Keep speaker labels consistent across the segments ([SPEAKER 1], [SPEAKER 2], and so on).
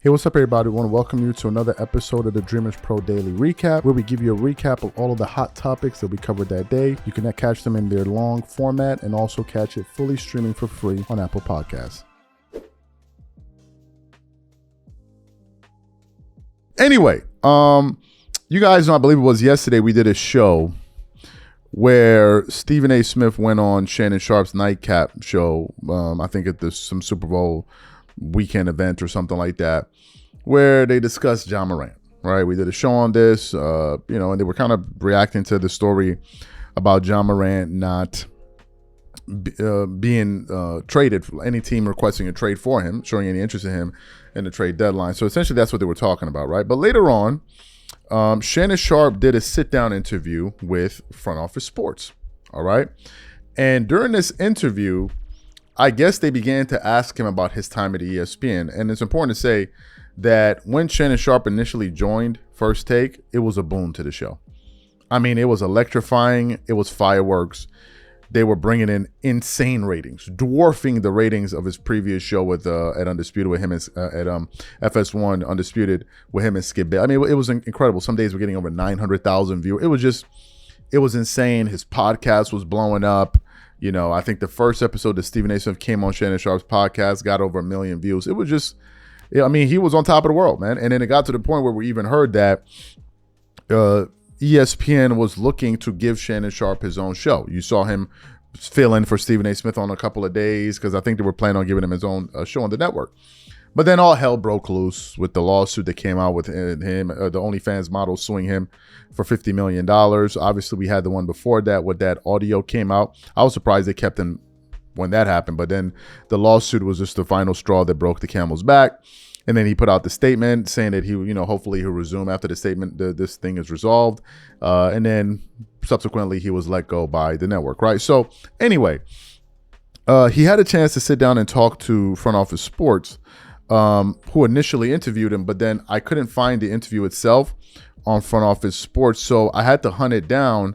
[SPEAKER 1] Hey, what's up, everybody? I want to welcome you to another episode of the Dreamers Pro Daily Recap, where we give you a recap of all of the hot topics that we covered that day. You can catch them in their long format and also catch it fully streaming for free on Apple Podcasts. Anyway, you guys know, I believe it was yesterday, we did a show where Stephen A. Smith went on Shannon Sharpe's nightcap show. I think at some Super Bowl weekend event or something like that, where they discussed Ja Morant, right? We did a show on this, and they were kind of reacting to the story about Ja Morant not being traded, any team requesting a trade for him, showing any interest in him in the trade deadline. So essentially that's what they were talking about, right? But later on, Shannon Sharpe did a sit-down interview with Front Office Sports, all right? And during this interview, I guess they began to ask him about his time at ESPN. And it's important to say that when Shannon Sharpe initially joined First Take, it was a boon to the show. I mean, it was electrifying. It was fireworks. They were bringing in insane ratings, dwarfing the ratings of his previous show with at Undisputed with him at FS1 Undisputed with him and Skip Bayless. I mean, it was incredible. Some days we're getting over 900,000 viewers. It was insane. His podcast was blowing up. You know, I think the first episode that Stephen A. Smith came on Shannon Sharpe's podcast got over 1 million views. It was just, I mean, he was on top of the world, man. And then it got to the point where we even heard that ESPN was looking to give Shannon Sharpe his own show. You saw him fill in for Stephen A. Smith on a couple of days because I think they were planning on giving him his own show on the network. But then all hell broke loose with the lawsuit that came out with him, the OnlyFans model suing him for $50 million. Obviously, we had the one before that where that audio came out. I was surprised they kept him when that happened. But then the lawsuit was just the final straw that broke the camel's back. And then he put out the statement saying that he, hopefully he'll resume after the statement, this thing is resolved. And then subsequently he was let go by the network, right? So anyway, he had a chance to sit down and talk to Front Office Sports, who initially interviewed him, but then I couldn't find the interview itself on Front Office Sports, so I had to hunt it down,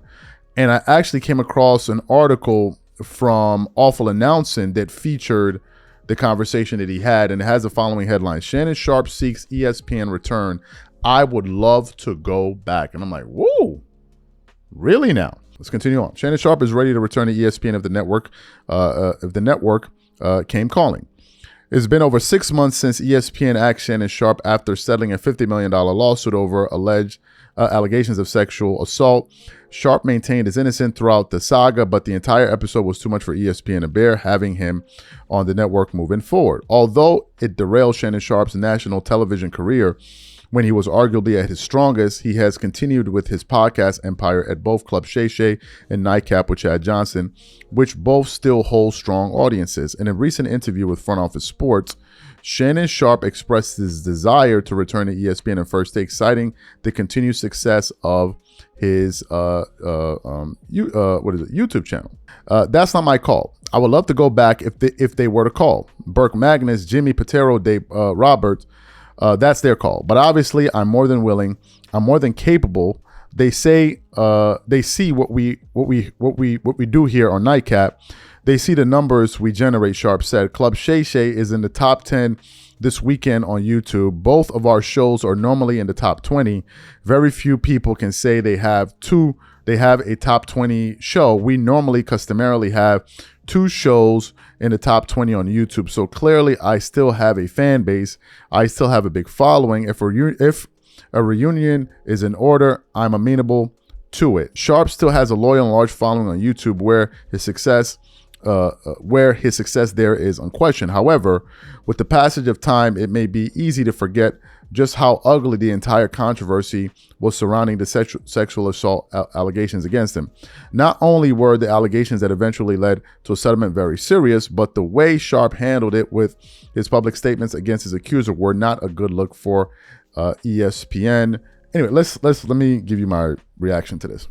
[SPEAKER 1] and I actually came across an article from Awful Announcing that featured the conversation that he had, and it has the following headline: Shannon Sharpe seeks ESPN return. I would love to go back. And I'm like, whoa, really now? Let's continue on. Shannon Sharpe is ready to return to ESPN if the network came calling. It's been over 6 months since ESPN asked Shannon Sharpe after settling a $50 million lawsuit over alleged allegations of sexual assault. Sharpe maintained his innocence throughout the saga, but the entire episode was too much for ESPN to bear, having him on the network moving forward. Although it derailed Shannon Sharpe's national television career when he was arguably at his strongest, he has continued with his podcast empire at both Club Shay Shay and Nightcap with Chad Johnson, which both still hold strong audiences. In a recent interview with Front Office Sports, Shannon Sharpe expressed his desire to return to ESPN and First Take, citing the continued success of his YouTube channel. That's not my call. I would love to go back if they were to call. Burke Magnus, Jimmy Patero, Dave Roberts. That's their call. But obviously, I'm more than willing. I'm more than capable. They say they see what we do here on Nightcap. They see the numbers we generate, Sharpe said. Club Shay Shay is in the top 10 this weekend on YouTube. Both of our shows are normally in the top 20. Very few people can say they have a top 20 show. We normally customarily have 2 shows in the top 20 on YouTube. So clearly I still have a fan base. I still have a big following. If a reunion is in order, I'm amenable to it. Sharpe still has a loyal and large following on YouTube where his success there is unquestioned. However, with the passage of time, it may be easy to forget just how ugly the entire controversy was surrounding the sexual assault allegations against him. Not only were the allegations that eventually led to a settlement very serious, but the way Sharpe handled it with his public statements against his accuser were not a good look for ESPN. Anyway, let me give you my reaction to this.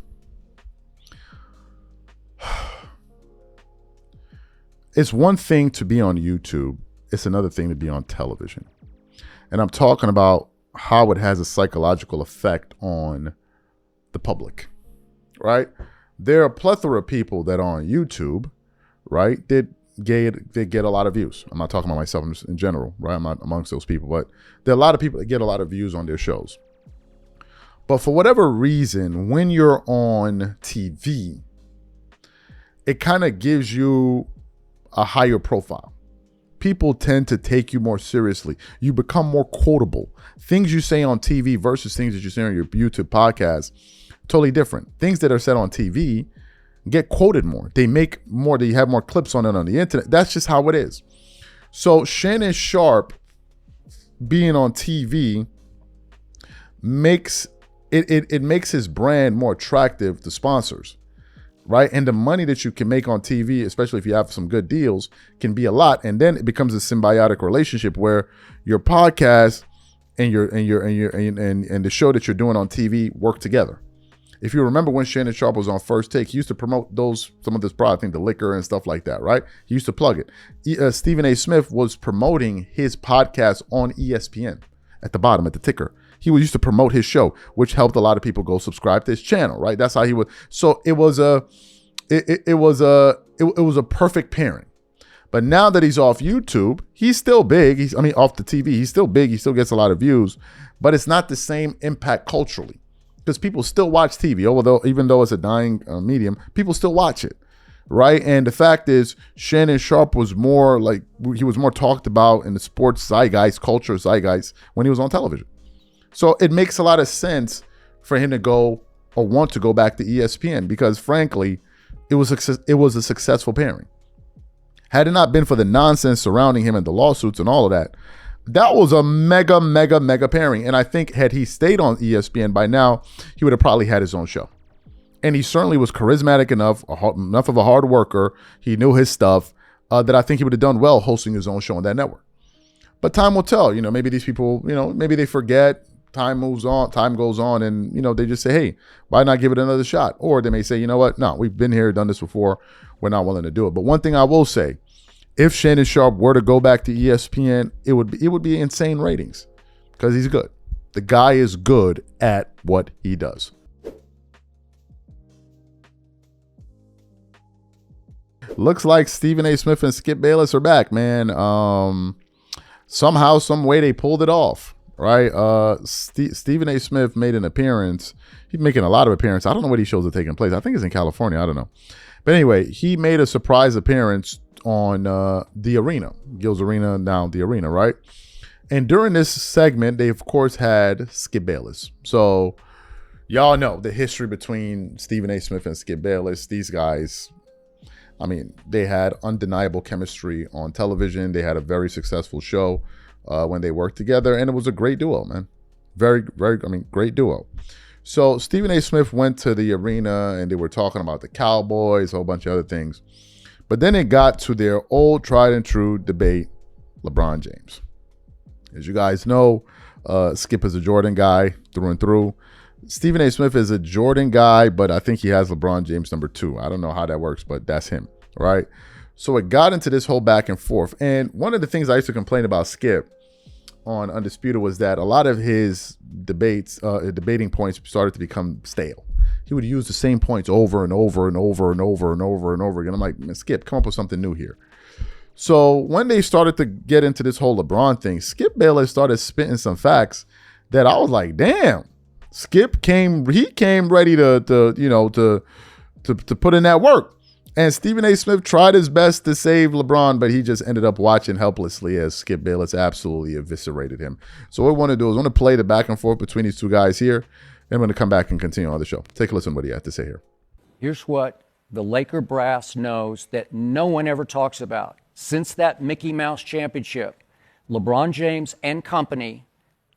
[SPEAKER 1] It's one thing to be on YouTube. It's another thing to be on television. And I'm talking about how it has a psychological effect on the public, right? There are a plethora of people that are on YouTube, right, that they get a lot of views. I'm not talking about myself in general, right? I'm not amongst those people, but there are a lot of people that get a lot of views on their shows. But for whatever reason, when you're on TV, it kind of gives you a higher profile. People tend to take you more seriously. You become more quotable. Things you say on TV versus things that you say on your YouTube podcast, totally different. Things that are said on TV get quoted more. They make more, they have more clips on it on the internet. That's just how it is. So Shannon Sharpe being on TV makes it makes his brand more attractive to sponsors, right? And the money that you can make on TV, especially if you have some good deals, can be a lot. And then it becomes a symbiotic relationship where your podcast and the show that you're doing on TV work together. If you remember when Shannon Sharpe was on First Take, he used to promote some of this product, I think the liquor and stuff like that, right? He used to plug it. Stephen A. Smith was promoting his podcast on ESPN at the bottom, at the ticker. He used to promote his show, which helped a lot of people go subscribe to his channel, right? That's how he would. So it was a perfect pairing. But now that he's off YouTube, he's still big. Off the TV, he's still big. He still gets a lot of views, but it's not the same impact culturally. Because people still watch TV, even though it's a dying medium, people still watch it, right? And the fact is, Shannon Sharpe was more talked about in the sports zeitgeist, culture zeitgeist, when he was on television. So it makes a lot of sense for him to go or want to go back to ESPN because, frankly, it was a successful pairing. Had it not been for the nonsense surrounding him and the lawsuits and all of that, that was a mega, mega, mega pairing. And I think had he stayed on ESPN by now, he would have probably had his own show. And he certainly was charismatic enough of a hard worker. He knew his stuff that I think he would have done well hosting his own show on that network. But time will tell. Maybe these people, maybe they forget. Time moves on. Time goes on. And, they just say, hey, why not give it another shot? Or they may say, you know what? No, we've been here, done this before. We're not willing to do it. But one thing I will say, if Shannon Sharpe were to go back to ESPN, it would be insane ratings because he's good. The guy is good at what he does. Looks like Stephen A. Smith and Skip Bayless are back, man. Somehow, some way they pulled it off, right? Stephen A. Smith made an appearance. He's making a lot of appearances. I don't know where these shows are taking place. I think it's in California. I don't know. But anyway, he made a surprise appearance on the Arena, Gil's Arena, now the Arena, right? And during this segment, they of course had Skip Bayless. So y'all know the history between Stephen A. Smith and Skip Bayless. These guys, they had undeniable chemistry on television. They had a very successful show when they worked together, and it was a great duo, man. Very, very, great duo. So Stephen A. Smith went to the Arena, and they were talking about the Cowboys, a whole bunch of other things. But then it got to their old tried and true debate, LeBron James. As you guys know, Skip is a Jordan guy through and through. Stephen A. Smith is a Jordan guy, but I think he has LeBron James number 2. I don't know how that works, but that's him, right? So it got into this whole back and forth. And one of the things I used to complain about Skip on Undisputed was that a lot of his debating points started to become stale. He would use the same points over and over and over and over and over and over again. I'm like, man, Skip, come up with something new here. So when they started to get into this whole LeBron thing, Skip Bayless started spitting some facts that I was like, damn, Skip came ready to put in that work. And Stephen A. Smith tried his best to save LeBron, but he just ended up watching helplessly as Skip Bayless absolutely eviscerated him. So what we want to do is I want to play the back and forth between these two guys here. And I'm going to come back and continue on the show. Take a listen to what he had to say here.
[SPEAKER 2] Here's what the Laker brass knows that no one ever talks about. Since that Mickey Mouse championship, LeBron James and company,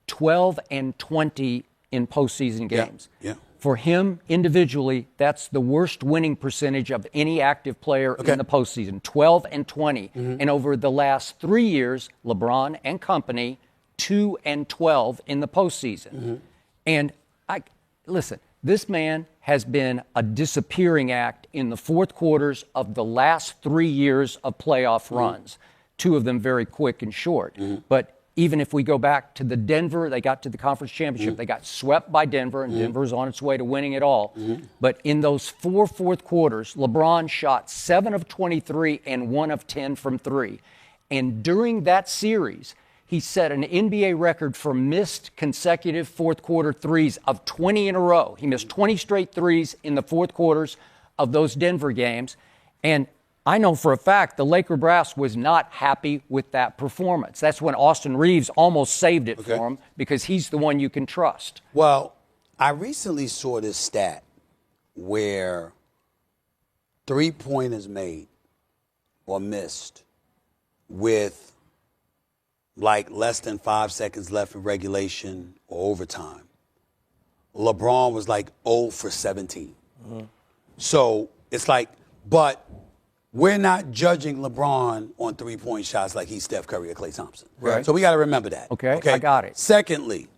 [SPEAKER 2] 12-20 in postseason games. Yeah. For him individually, that's the worst winning percentage of any active player in the postseason, 12-20. Mm-hmm. And over the last 3 years, LeBron and company, 2-12 in the postseason. Mm-hmm. And listen, this man has been a disappearing act in the fourth quarters of the last 3 years of playoff runs, 2 of them very quick and short. Mm-hmm. But even if we go back to the Denver, they got to the conference championship. They got swept by Denver, and Denver's on its way to winning it all. But in those 4 fourth quarters, LeBron shot 7 of 23 and 1 of 10 from 3. And during that series, he set an NBA record for missed consecutive fourth quarter threes of 20 in a row. He missed 20 straight threes in the fourth quarters of those Denver games. And I know for a fact the Laker brass was not happy with that performance. That's when Austin Reeves almost saved it for him, because he's the one you can trust.
[SPEAKER 3] Well, I recently saw this stat where three-pointers made or missed with like less than 5 seconds left in regulation or overtime. LeBron was like 0 for 17. So it's like, but we're not judging LeBron on three-point shots like he's Steph Curry or Klay Thompson.
[SPEAKER 2] Right.
[SPEAKER 3] So we got to remember that.
[SPEAKER 2] Okay, I got it.
[SPEAKER 3] Secondly,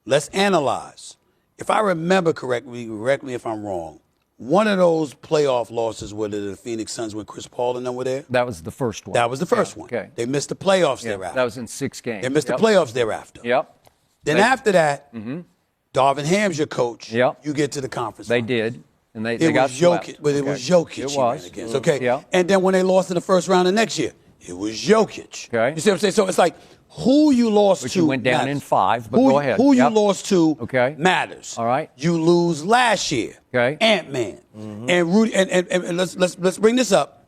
[SPEAKER 3] let's analyze. If I remember correctly, correct me if I'm wrong, one of those playoff losses were the Phoenix Suns when Chris Paul and them were there?
[SPEAKER 2] That was the first one.
[SPEAKER 3] That was the first one.
[SPEAKER 2] Okay.
[SPEAKER 3] They missed the playoffs thereafter.
[SPEAKER 2] That was in 6 games.
[SPEAKER 3] They missed the playoffs thereafter.
[SPEAKER 2] Yep.
[SPEAKER 3] Then after that, Darvin Ham's your coach.
[SPEAKER 2] Yep.
[SPEAKER 3] You get to the conference.
[SPEAKER 2] They
[SPEAKER 3] finals.
[SPEAKER 2] did. And they
[SPEAKER 3] It
[SPEAKER 2] got
[SPEAKER 3] was
[SPEAKER 2] swept.
[SPEAKER 3] Jokic, but it was Jokic.
[SPEAKER 2] It
[SPEAKER 3] he
[SPEAKER 2] was.
[SPEAKER 3] ran against, okay?
[SPEAKER 2] Yeah.
[SPEAKER 3] And then when they lost in the first round of next year, it was Jokic.
[SPEAKER 2] Okay.
[SPEAKER 3] You see what I'm saying? So it's like who you lost
[SPEAKER 2] But
[SPEAKER 3] to
[SPEAKER 2] you went down
[SPEAKER 3] matters.
[SPEAKER 2] in 5, but
[SPEAKER 3] who,
[SPEAKER 2] go ahead.
[SPEAKER 3] Who you
[SPEAKER 2] Yep.
[SPEAKER 3] lost to matters.
[SPEAKER 2] All right.
[SPEAKER 3] You lose last year.
[SPEAKER 2] Okay.
[SPEAKER 3] Ant-Man. And Rudy and let's bring this up.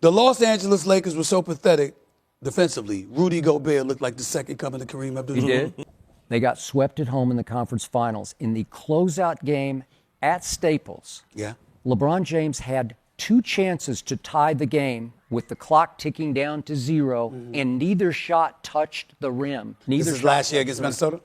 [SPEAKER 3] The Los Angeles Lakers were so pathetic defensively. Rudy Gobert looked like the second coming to Kareem Abdul-Jabbar.
[SPEAKER 2] He did. They got swept at home in the conference finals. In the closeout game at Staples,
[SPEAKER 3] Yeah.
[SPEAKER 2] LeBron James had 2 chances to tie the game with the clock ticking down to 0, and neither shot touched the rim. Neither
[SPEAKER 3] This is
[SPEAKER 2] shot
[SPEAKER 3] last year
[SPEAKER 2] touched
[SPEAKER 3] against
[SPEAKER 2] the rim.
[SPEAKER 3] Minnesota?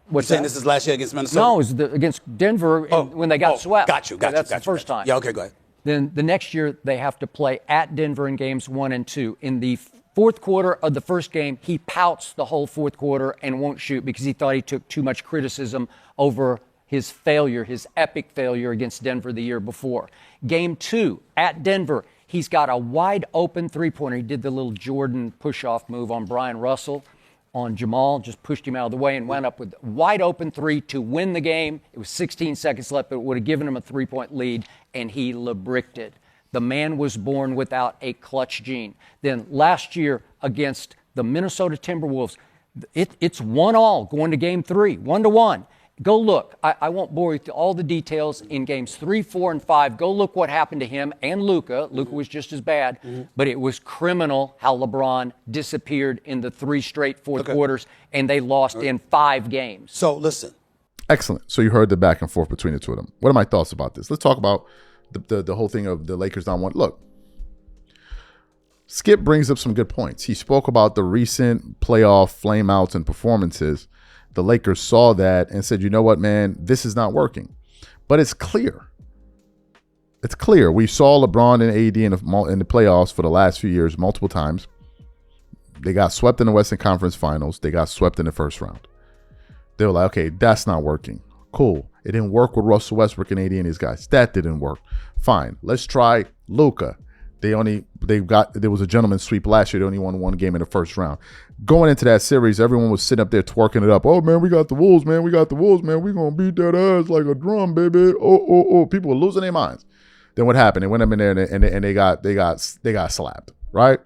[SPEAKER 2] What's
[SPEAKER 3] You're saying
[SPEAKER 2] that?
[SPEAKER 3] this is last year against Minnesota?
[SPEAKER 2] No, it was against Denver when they got swept.
[SPEAKER 3] Got you.
[SPEAKER 2] That's the first time.
[SPEAKER 3] Yeah, okay, go ahead.
[SPEAKER 2] Then the next year, they have to play at Denver in games 1 and 2. In the fourth quarter of the first game, he pouts the whole fourth quarter and won't shoot because he thought he took too much criticism over his failure, his epic failure against Denver the year before. Game 2 at Denver, he's got a wide open three-pointer. He did the little Jordan push-off move on Brian Russell. On Jamal, just pushed him out of the way and wound up with wide open 3 to win the game. It was 16 seconds left, but it would have given him a 3-point lead, and he LeBricked it. The man was born without a clutch gene. Then last year against the Minnesota Timberwolves, it's 1-1 going to game 3, 1-1. Go look. I won't bore you with all the details in games 3, 4, and 5. Go look what happened to him and Luka. Luka was just as bad, but it was criminal how LeBron disappeared in the 3 straight fourth quarters, and they lost in 5 games.
[SPEAKER 3] So listen.
[SPEAKER 1] Excellent. So you heard the back and forth between the two of them. What are my thoughts about this? Let's talk about the whole thing of the Lakers down 1. Look, Skip brings up some good points. He spoke about the recent playoff flameouts and performances. The Lakers saw that and said, you know what, man, this is not working. But it's clear. It's clear. We saw LeBron and AD in the playoffs for the last few years multiple times. They got swept in the Western Conference Finals. They got swept in the first round. They were like, okay, that's not working. Cool. It didn't work with Russell Westbrook and AD and these guys. That didn't work. Fine. Let's try Luka. There was a gentleman's sweep last year. They only won 1 game in the first round. Going into that series, everyone was sitting up there twerking it up. Oh man, we got the Wolves, man. We got the Wolves, man. We gonna beat that ass like a drum, baby. Oh. People were losing their minds. Then what happened? They went up in there and they got slapped, right?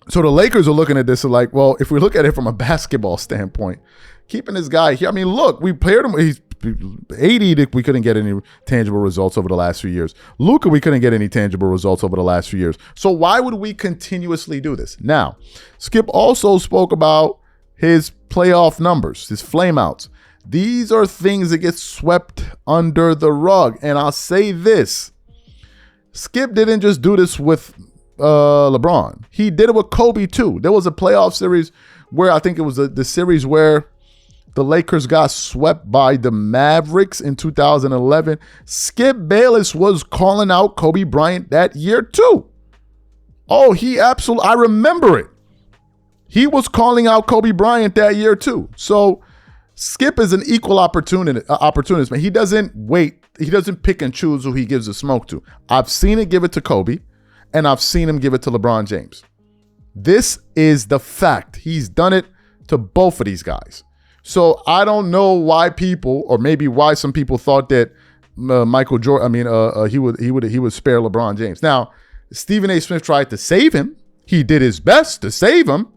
[SPEAKER 1] So the Lakers are looking at this and like, well, if we look at it from a basketball standpoint, keeping this guy here. I mean, look, we paired him. He's 80. We couldn't get any tangible results over the last few years. Luka, we couldn't get any tangible results over the last few years. So why would we continuously do this? Now, Skip also spoke about his playoff numbers, his flameouts. These are things that get swept under the rug. And I'll say this. Skip didn't just do this with LeBron. He did it with Kobe too. There was a playoff series where I think it was the series where the Lakers got swept by the Mavericks in 2011. Skip Bayless was calling out Kobe Bryant that year too. Oh, I remember it. He was calling out Kobe Bryant that year too. So Skip is an equal opportunist, man. He doesn't wait. He doesn't pick and choose who he gives the smoke to. I've seen it give it to Kobe, and I've seen him give it to LeBron James. This is the fact. He's done it to both of these guys. So I don't know why people, or maybe why some people thought that Michael Jordan, he would spare LeBron James. Now, Stephen A. Smith tried to save him. He did his best to save him,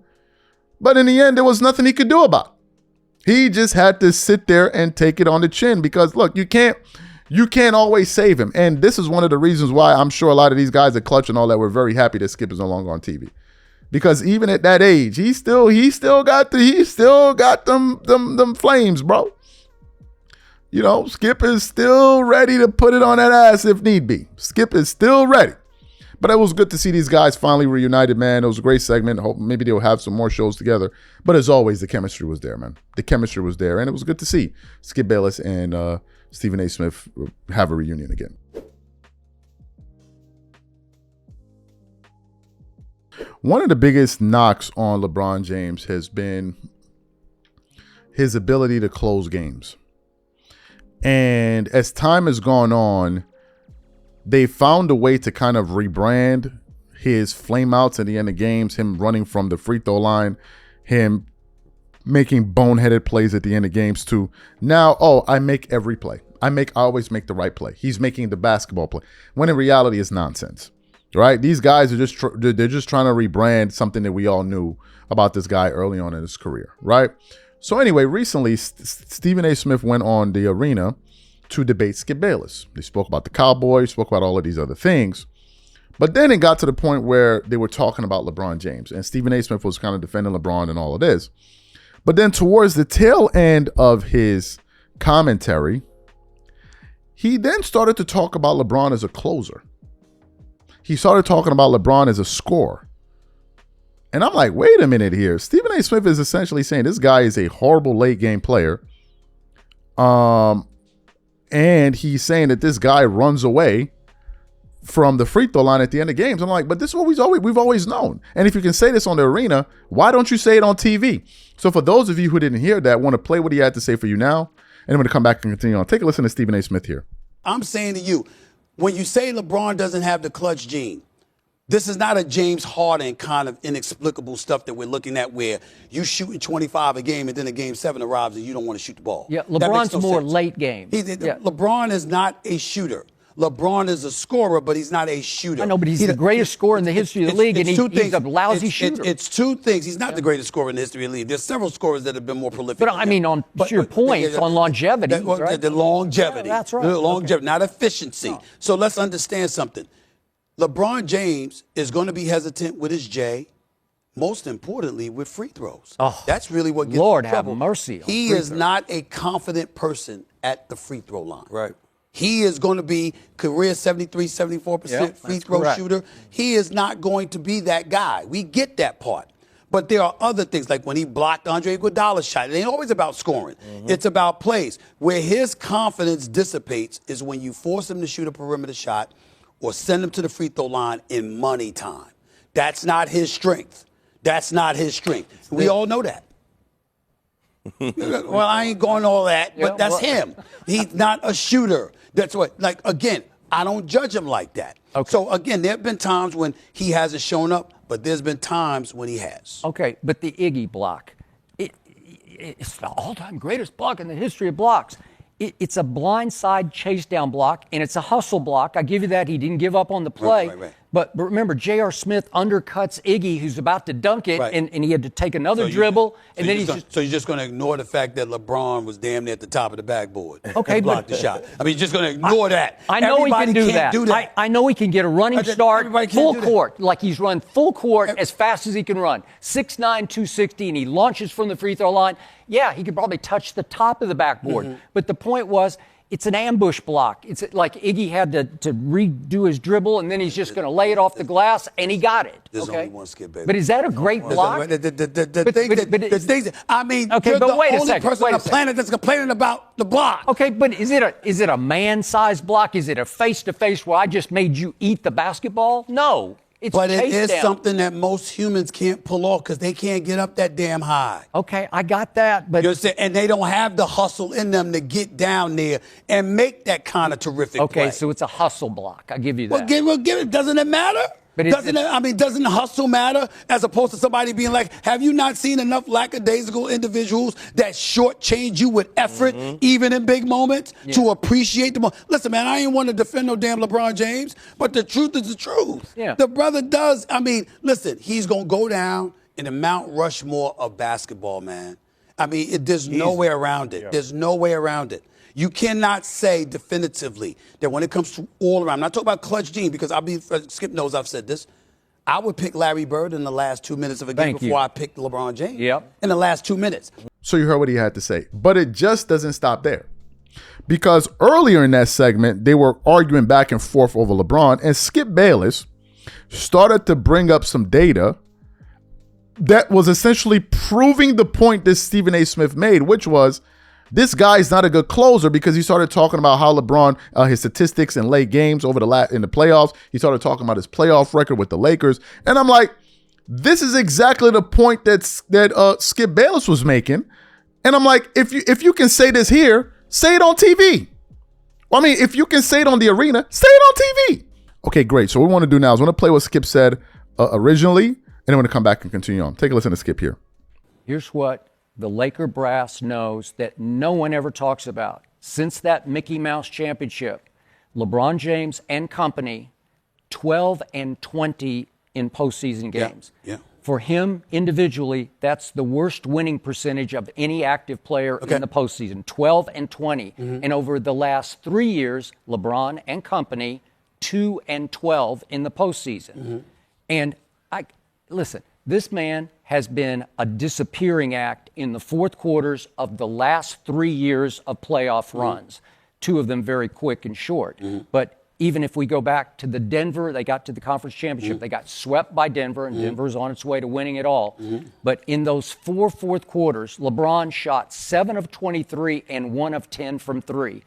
[SPEAKER 1] but in the end, there was nothing he could do about it. He just had to sit there and take it on the chin because, look, you can't always save him. And this is one of the reasons why I'm sure a lot of these guys at Clutch and all that were very happy that Skip is no longer on TV. Because even at that age, he still got them flames, bro. You know, Skip is still ready to put it on that ass if need be. Skip is still ready. But it was good to see these guys finally reunited, man. It was a great segment. Hope maybe they'll have some more shows together. But as always, the chemistry was there, man. The chemistry was there, and it was good to see Skip Bayless and Stephen A. Smith have a reunion again. One of the biggest knocks on LeBron James has been his ability to close games. And as time has gone on, they found a way to kind of rebrand his flameouts at the end of games, him running from the free throw line, him making boneheaded plays at the end of games to now, I make every play. I always make the right play. He's making the basketball play. When in reality, it's nonsense. Right? These guys are just they're just trying to rebrand something that we all knew about this guy early on in his career, right? So anyway, recently Stephen A. Smith went on the arena to debate Skip Bayless. They spoke about the Cowboys, spoke about all of these other things. But then it got to the point where they were talking about LeBron James, and Stephen A. Smith was kind of defending LeBron and all of this. But then towards the tail end of his commentary, he then started to talk about LeBron as a closer. He started talking about LeBron as a scorer. And I'm like, wait a minute here. Stephen A. Smith is essentially saying this guy is a horrible late game player. And he's saying that this guy runs away from the free throw line at the end of games. I'm like, but this is what we've always known. And if you can say this on the arena, why don't you say it on TV? So for those of you who didn't hear that, want to play what he had to say for you now, and I'm going to come back and continue on. Take a listen to Stephen A. Smith here.
[SPEAKER 3] I'm saying to you, when you say LeBron doesn't have the clutch gene, this is not a James Harden kind of inexplicable stuff that we're looking at where you shooting 25 a game and then a game 7 arrives and you don't want to shoot the ball.
[SPEAKER 2] Yeah, LeBron's more late game.
[SPEAKER 3] LeBron is not a shooter. LeBron is a scorer, but he's not a shooter.
[SPEAKER 2] I know, but he's the greatest scorer in the history of the league, and he's a lousy shooter.
[SPEAKER 3] It's two things. He's not the greatest scorer in the history of the league. There's several scorers that have been more prolific.
[SPEAKER 2] But I mean, to your point, on longevity. Right?
[SPEAKER 3] The longevity.
[SPEAKER 2] Yeah, that's right.
[SPEAKER 3] The longevity, not efficiency. No. So let's understand something. LeBron James is going to be hesitant with his J, most importantly with free throws.
[SPEAKER 2] Oh,
[SPEAKER 3] that's really what gets
[SPEAKER 2] Lord
[SPEAKER 3] him in trouble.
[SPEAKER 2] Have mercy.
[SPEAKER 3] He is not a confident person at the free throw line.
[SPEAKER 4] Right.
[SPEAKER 3] He is going to be career 73, 74% free throw shooter. He is not going to be that guy. We get that part. But there are other things, like when he blocked Andre Iguodala's shot. It ain't always about scoring. Mm-hmm. It's about plays. Where his confidence dissipates is when you force him to shoot a perimeter shot or send him to the free throw line in money time. That's not his strength. That's not his strength. We all know that. Well, I ain't going all that, but that's him. He's not a shooter. That's what, like, again, I don't judge him like that. Okay. So, again, there have been times when he hasn't shown up, but there's been times when he has.
[SPEAKER 2] Okay, but the Iggy block, it's the all-time greatest block in the history of blocks. It's a blindside chase down block, and it's a hustle block. I give you that. He didn't give up on the play.
[SPEAKER 3] Right.
[SPEAKER 2] But remember, J.R. Smith undercuts Iggy, who's about to dunk it, and he had to take another dribble.
[SPEAKER 3] So you're just going to ignore the fact that LeBron was damn near at the top of the backboard.
[SPEAKER 2] Okay,
[SPEAKER 3] and blocked the shot. I mean, you're just going to ignore that.
[SPEAKER 2] I know he can do that. I know he can get a running start, full court, like he's run full court as fast as he can run. 6'9", 260, and he launches from the free throw line. Yeah, he could probably touch the top of the backboard. Mm-hmm. But the point was, it's an ambush block. It's like Iggy had to redo his dribble, and then he's just going to lay it off the glass, and he got it.
[SPEAKER 3] There's only one Skip, baby.
[SPEAKER 2] But is that a great block?
[SPEAKER 3] I mean,
[SPEAKER 2] okay,
[SPEAKER 3] you're
[SPEAKER 2] but
[SPEAKER 3] the
[SPEAKER 2] wait a
[SPEAKER 3] only
[SPEAKER 2] second.
[SPEAKER 3] person on the planet that's complaining about the block.
[SPEAKER 2] Okay, but is it a man-sized block? Is it a face-to-face where I just made you eat the basketball? No.
[SPEAKER 3] But it is something that most humans can't pull off because they can't get up that damn high.
[SPEAKER 2] Okay, I got that. But
[SPEAKER 3] and they don't have the hustle in them to get down there and make that kind of terrific play.
[SPEAKER 2] Okay, so it's a hustle block. I give you that.
[SPEAKER 3] Well, give it. Doesn't it matter?
[SPEAKER 2] But
[SPEAKER 3] doesn't the hustle matter as opposed to somebody being like, have you not seen enough lackadaisical individuals that shortchange you with effort, even in big moments, to appreciate the moment? Listen, man, I ain't want to defend no damn LeBron James, but the truth is the truth.
[SPEAKER 2] Yeah.
[SPEAKER 3] The brother does. I mean, listen, he's going to go down in the Mount Rushmore of basketball, man. I mean, there's no way around it. Yeah. There's no way around it. You cannot say definitively that when it comes to all around, I'm not talking about clutch gene because Skip knows I've said this. I would pick Larry Bird in the last 2 minutes of a game before I picked LeBron James. In the last 2 minutes.
[SPEAKER 1] So you heard what he had to say. But it just doesn't stop there. Because earlier in that segment, they were arguing back and forth over LeBron, and Skip Bayless started to bring up some data that was essentially proving the point that Stephen A. Smith made, which was, this guy is not a good closer, because he started talking about how LeBron, his statistics in late games in the playoffs. He started talking about his playoff record with the Lakers. And I'm like, this is exactly the point that Skip Bayless was making. And I'm like, if you can say this here, say it on TV. I mean, if you can say it on the arena, say it on TV. Okay, great. So what we want to do now is we want to play what Skip said originally, and then we're going to come back and continue on. Take a listen to Skip here.
[SPEAKER 2] Here's what the Laker brass knows that no one ever talks about. Since that Mickey Mouse championship, LeBron James and company, 12 and 20 in postseason games.
[SPEAKER 3] Yeah.
[SPEAKER 2] For him individually, that's the worst winning percentage of any active player in the postseason, 12 and 20. And over the last 3 years, LeBron and company, 2 and 12 in the postseason. And listen, this man has been a disappearing act in the fourth quarters of the last 3 years of playoff runs, 2 of them very quick and short. But even if we go back to the Denver, they got to the conference championship. They got swept by Denver, and Denver's on its way to winning it all. But in those 4 fourth quarters, LeBron shot 7 of 23 and 1 of 10 from 3.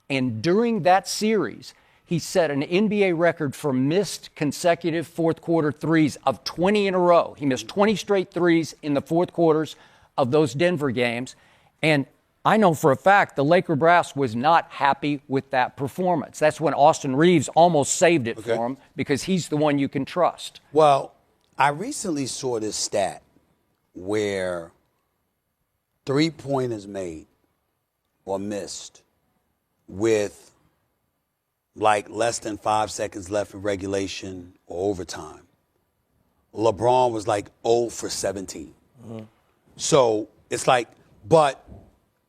[SPEAKER 2] And during that series, he set an NBA record for missed consecutive fourth quarter threes of 20 in a row. He missed 20 straight threes in the fourth quarters of those Denver games. And I know for a fact the Laker brass was not happy with that performance. That's when Austin Reeves almost saved it for him, because he's the one you can trust.
[SPEAKER 3] Well, I recently saw this stat where 3-pointers made or missed with like less than 5 seconds left in regulation or overtime. LeBron was like 0 for 17. So it's like, but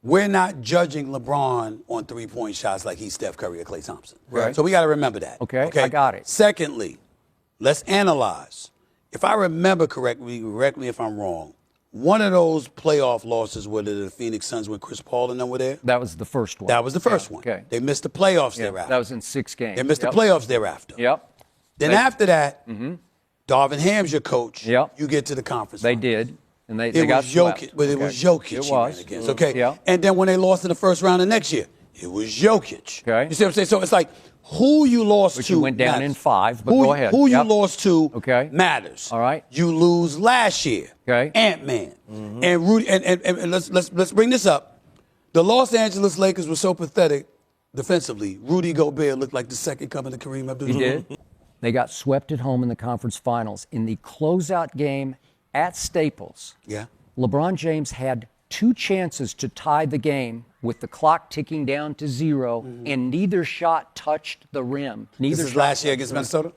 [SPEAKER 3] we're not judging LeBron on 3-point shots like he's Steph Curry or Klay Thompson.
[SPEAKER 2] Right.
[SPEAKER 3] So we got to remember that.
[SPEAKER 2] Okay, I got it.
[SPEAKER 3] Secondly, let's analyze. If I remember correctly if I'm wrong, one of those playoff losses were to the Phoenix Suns when Chris Paul and them were there.
[SPEAKER 2] That was the first one.
[SPEAKER 3] That was the first one.
[SPEAKER 2] Okay.
[SPEAKER 3] They missed the playoffs thereafter.
[SPEAKER 2] That was in 6 games.
[SPEAKER 3] They missed the playoffs thereafter. Then after that, Darvin Ham's your coach. You get to the conference.
[SPEAKER 2] They
[SPEAKER 3] finals.
[SPEAKER 2] did. And they got swept.
[SPEAKER 3] But it was Jokic.
[SPEAKER 2] It was.
[SPEAKER 3] Against, okay. And then when they lost in the first round of next year, it was Jokic.
[SPEAKER 2] Okay.
[SPEAKER 3] You see what I'm saying? So it's like who you lost
[SPEAKER 2] Which
[SPEAKER 3] to
[SPEAKER 2] you went down
[SPEAKER 3] matters.
[SPEAKER 2] in 5, but go ahead.
[SPEAKER 3] Who you lost to matters.
[SPEAKER 2] All right.
[SPEAKER 3] You lose last year. Ant-Man. And Rudy and let's bring this up. The Los Angeles Lakers were so pathetic defensively. Rudy Gobert looked like the second coming of Kareem Abdul-Jabbar.
[SPEAKER 2] He did. They got swept at home in the conference finals. In the closeout game at Staples, LeBron James had 2 chances to tie the game with the clock ticking down to 0, and neither shot touched the rim.
[SPEAKER 3] This is last year against Minnesota?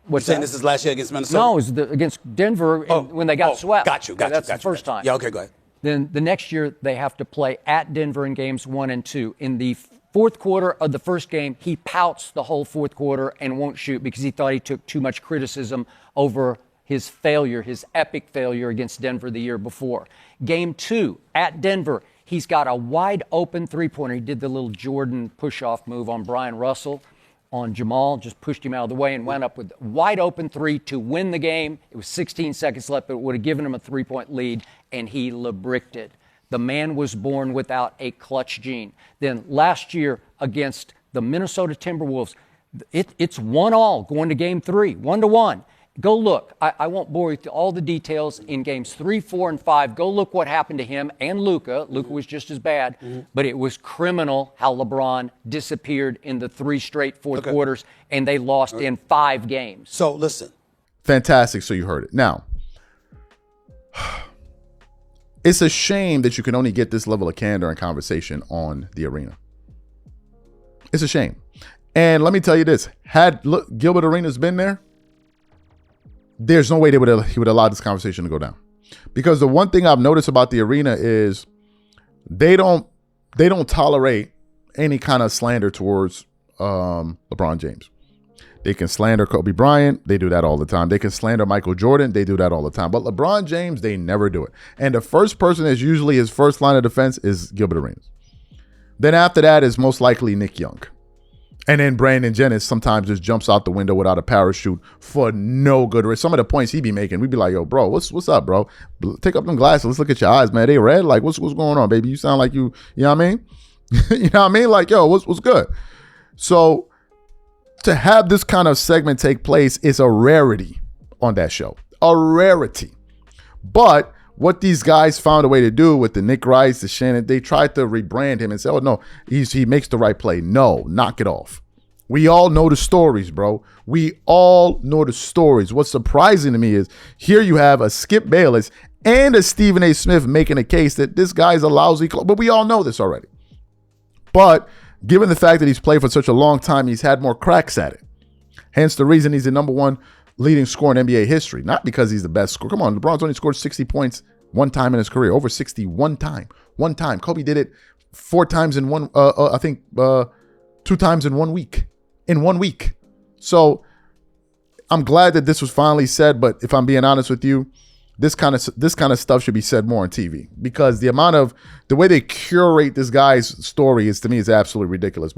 [SPEAKER 2] What's
[SPEAKER 3] saying
[SPEAKER 2] that?
[SPEAKER 3] This is last year against Minnesota?
[SPEAKER 2] No, it was against Denver when they got swept.
[SPEAKER 3] Got you.
[SPEAKER 2] That's the first time.
[SPEAKER 3] Yeah, okay, go ahead.
[SPEAKER 2] Then the next year, they have to play at Denver in games 1 and 2. In the fourth quarter of the first game, he pouts the whole fourth quarter and won't shoot because he thought he took too much criticism over his failure, his epic failure against Denver the year before. Game 2 at Denver, he's got a wide open 3-pointer. He did the little Jordan push-off move on Brian Russell, on Jamal, just pushed him out of the way and wound up with a wide open 3 to win the game. It was 16 seconds left, but it would have given him a 3-point lead, and he LeBricked it. The man was born without a clutch gene. Then last year against the Minnesota Timberwolves, it's 1-1 going to game 3, 1-1. Go look. I won't bore you with all the details in games 3, 4, and 5. Go look what happened to him and Luka. Luka was just as bad, but it was criminal how LeBron disappeared in the 3 straight fourth quarters, and they lost in 5 games.
[SPEAKER 3] So listen.
[SPEAKER 1] fantastic. So you heard it. Now, it's a shame that you can only get this level of candor and conversation on the arena. It's a shame. And let me tell you this, had Gilbert Arenas been there, there's no way he would allow this conversation to go down. Because the one thing I've noticed about the arena is they don't tolerate any kind of slander towards LeBron James. They can slander Kobe Bryant. They do that all the time. They can slander Michael Jordan. They do that all the time. But LeBron James, they never do it. And the first person that's usually his first line of defense is Gilbert Arenas. Then after that is most likely Nick Young. And then Brandon Jennings sometimes just jumps out the window without a parachute for no good reason. Some of the points he be making, we'd be like, yo, bro, what's up, bro? Take up them glasses. Let's look at your eyes, man. They red? Like, what's going on, baby? You sound like you know what I mean? You know what I mean? Like, yo, what's good? So to have this kind of segment take place is a rarity on that show. A rarity. But what these guys found a way to do with the Nick Rice, the Shannon, they tried to rebrand him and say, oh, no, he makes the right play. No, knock it off. We all know the stories, bro. We all know the stories. What's surprising to me is here you have a Skip Bayless and a Stephen A. Smith making a case that this guy's a lousy club. But we all know this already. But given the fact that he's played for such a long time, he's had more cracks at it. Hence the reason he's the number one leading scorer in NBA history. Not because he's the best scorer. Come on, LeBron's only scored 60 points one time in his career. Over 60 one time. One time. Kobe did it 4 times in one, 2 times in 1 week. In 1 week. So I'm glad that this was finally said, but if I'm being honest with you, this kind of stuff should be said more on TV, because the way they curate this guy's story is, to me, is absolutely ridiculous.